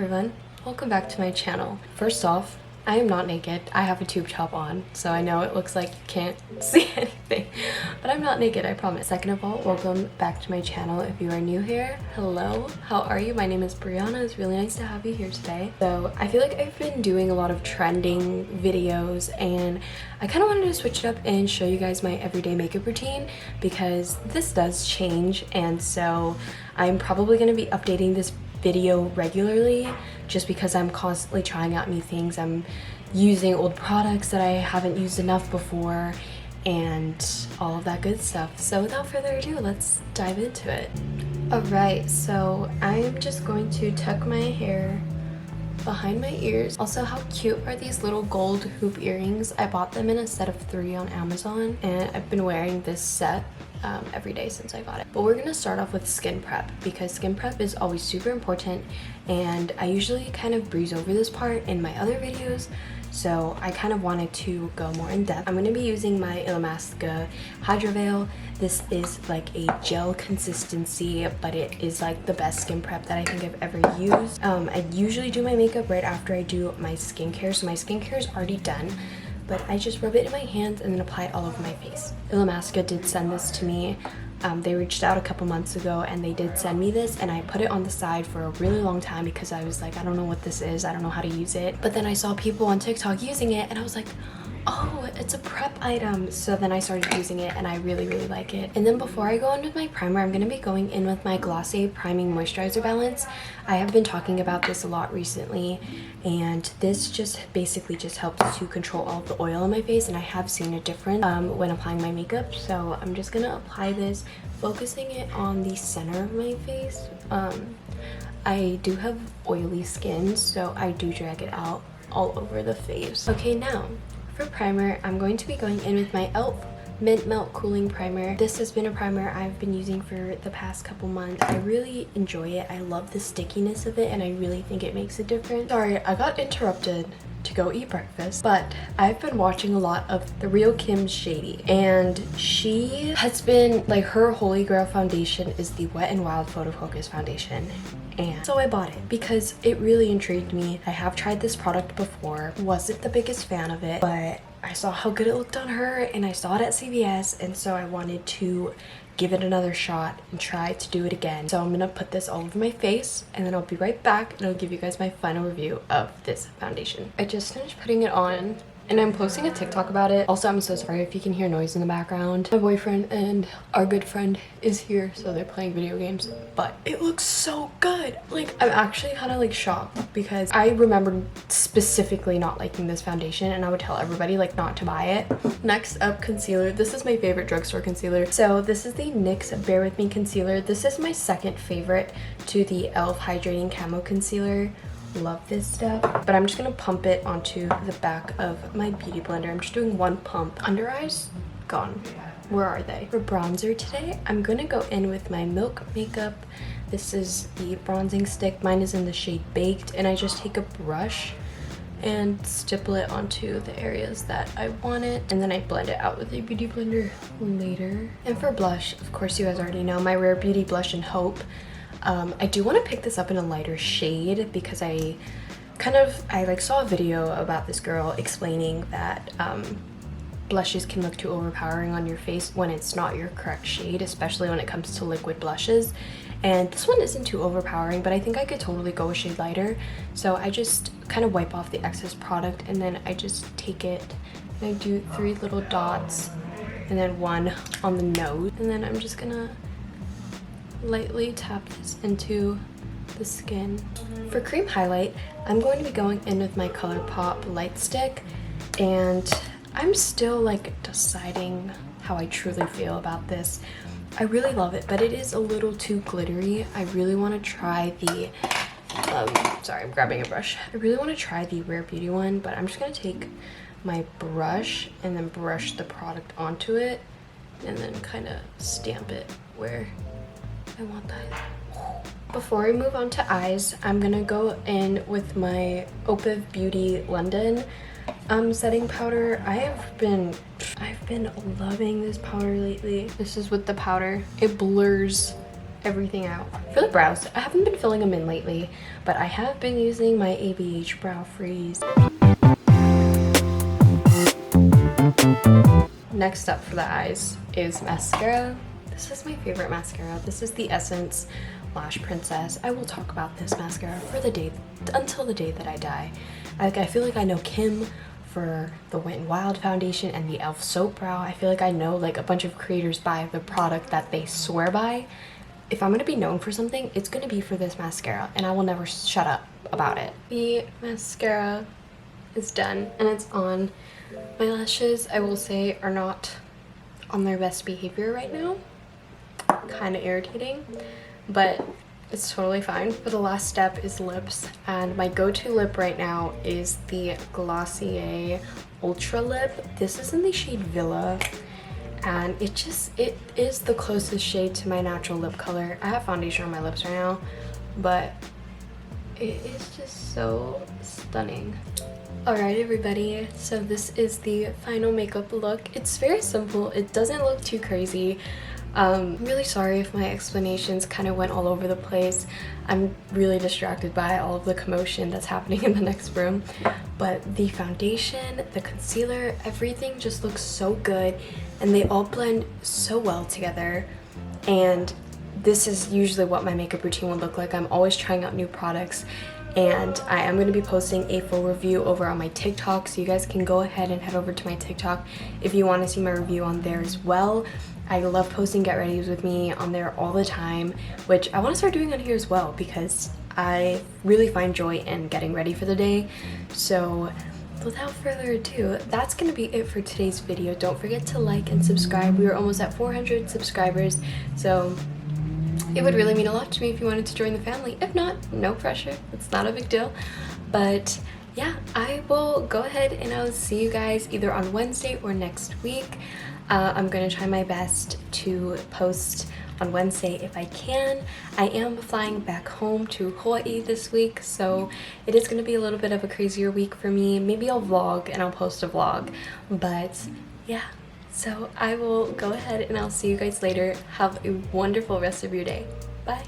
everyone, welcome back to my channel. First off, I am not naked. I have a tube top on, so I know it looks like you can't see anything, but I'm not naked, I promise. Second of all, welcome back to my channel. If you are new here, hello, how are you? My name is Brianna. It's really nice to have you here today. So I feel like I've been doing a lot of trending videos and I kind of wanted to switch it up and show you guys my everyday makeup routine because this does change, and so I'm probably going to be updating this video regularly just because I'm constantly trying out new things. I'm using old products that I haven't used enough before and all of that good stuff. So without further ado, let's dive into it. Alright, so I'm just going to tuck my hair behind my ears. Also, how cute are these little gold hoop earrings? I bought them in a set of 3 on Amazon and I've been wearing this set every day since I got it. But we're gonna start off with skin prep because skin prep is always super important and I usually kind of breeze over this part in my other videos, so I kind of wanted to go more in depth. I'm going to be using my Illamasqua Hydro Veil. This is like a gel consistency, but it is like the best skin prep that I think I've ever used. I usually do my makeup right after I do my skincare, so my skincare is already done, but I just rub it in my hands and then apply it all over my face. Illamasqua did send this to me. They reached out a couple months ago and they did send me this, and I put it on the side for a really long time because I was like, I don't know what this is, I don't know how to use it. But then I saw people on TikTok using it and I was like, oh, it's a prep item. So then I started using it and I really like it. And then before I go in with my primer, I'm going to be going in with my Glossy Priming Moisturizer Balance. I have been talking about this a lot recently, and this just basically just helps to control all of the oil on my face, and I have seen a difference when applying my makeup. So I'm just going to apply this, focusing it on the center of my face. I do have oily skin, so I do drag it out all over the face. Okay, now for primer, I'm going to be going in with my e.l.f. Mint Melt Cooling Primer. This has been a primer I've been using for the past couple months. I really enjoy it. I love the stickiness of it and I really think it makes a difference. Sorry, I got interrupted to go eat breakfast, but I've been watching a lot of the Real Kim's Shady, and she has been like, her holy grail foundation is the Wet n Wild Photo Focus foundation. And so I bought it because it really intrigued me. I have tried this product before, wasn't the biggest fan of it, but I saw how good it looked on her and I saw it at CVS, and so I wanted to give it another shot and try to do it again. So I'm gonna put this all over my face and then I'll be right back and I'll give you guys my final review of this foundation. I just finished putting it on and I'm posting a TikTok about it. Also, I'm so sorry if you can hear noise in the background. My boyfriend and our good friend is here, so they're playing video games, but it looks so good. Like, I'm actually kind of like shocked because I remembered specifically not liking this foundation and I would tell everybody like not to buy it. Next up, concealer. This is my favorite drugstore concealer. So this is the NYX Bare With Me concealer. This is my second favorite to the e.l.f. Hydrating Camo Concealer. Love this stuff, but I'm just gonna pump it onto the back of my beauty blender. I'm just doing one pump. Under eyes, gone. Where are they? For bronzer today, I'm gonna go in with my Milk Makeup. This is the bronzing stick. Mine is in the shade Baked, and I just take a brush and stipple it onto the areas that I want it, and then I blend it out with a beauty blender later. And for blush, of course you guys already know my Rare Beauty Blush in Hope. I do want to pick this up in a lighter shade because I like saw a video about this girl explaining that blushes can look too overpowering on your face when it's not your correct shade, especially when it comes to liquid blushes. And this one isn't too overpowering, but I think I could totally go a shade lighter. So I just kind of wipe off the excess product and then I just take it and I do 3 little dots and then 1 on the nose, and then I'm just gonna lightly tap this into the skin. For cream highlight, I'm going to be going in with my ColourPop light stick, and I'm still like deciding how I truly feel about this. I really love it, but it is a little too glittery. I really want to try the sorry, I'm grabbing a brush. I really want to try the Rare Beauty one, but I'm just gonna take my brush and then brush the product onto it and then kind of stamp it where I want that. Before I move on to eyes, I'm gonna go in with my Opave Beauty London setting powder. I've been loving this powder lately. This is with the powder. It blurs everything out. For the brows, I haven't been filling them in lately, but I have been using my ABH Brow Freeze. Next up for the eyes is mascara. This is my favorite mascara. This is the Essence Lash Princess. I will talk about this mascara for the day, until the day that I die. I feel like I know Kim for the Wet n Wild foundation and the e.l.f. soap brow. I feel like I know like a bunch of creators buy the product that they swear by. If I'm gonna be known for something, it's gonna be for this mascara, and I will never shut up about it. The mascara is done and it's on. My lashes, I will say, are not on their best behavior right now. Kind of irritating, but it's totally fine. For the last step is lips, and my go-to lip right now is the Glossier Ultra Lip. This is in the shade Villa, and it is the closest shade to my natural lip color. I have foundation on my lips right now, but it is just so stunning. Alright everybody, so this is the final makeup look. It's very simple, it doesn't look too crazy. I'm really sorry if my explanations kind of went all over the place. I'm really distracted by all of the commotion that's happening in the next room. But the foundation, the concealer, everything just looks so good, and they all blend so well together. And this is usually what my makeup routine would look like. I'm always trying out new products, and I am going to be posting a full review over on my TikTok, so you guys can go ahead and head over to my TikTok if you want to see my review on there as well. I love posting get readies with me on there all the time, which I want to start doing on here as well because I really find joy in getting ready for the day. So without further ado, that's going to be it for today's video. Don't forget to like and subscribe. We are almost at 400 subscribers, so it would really mean a lot to me if you wanted to join the family. If not, no pressure. It's not a big deal. But yeah, I will go ahead and I'll see you guys either on Wednesday or next week. I'm going to try my best to post on Wednesday if I can. I am flying back home to Hawaii this week, so it is going to be a little bit of a crazier week for me. Maybe I'll vlog and I'll post a vlog, but yeah. So I will go ahead and I'll see you guys later. Have a wonderful rest of your day. Bye.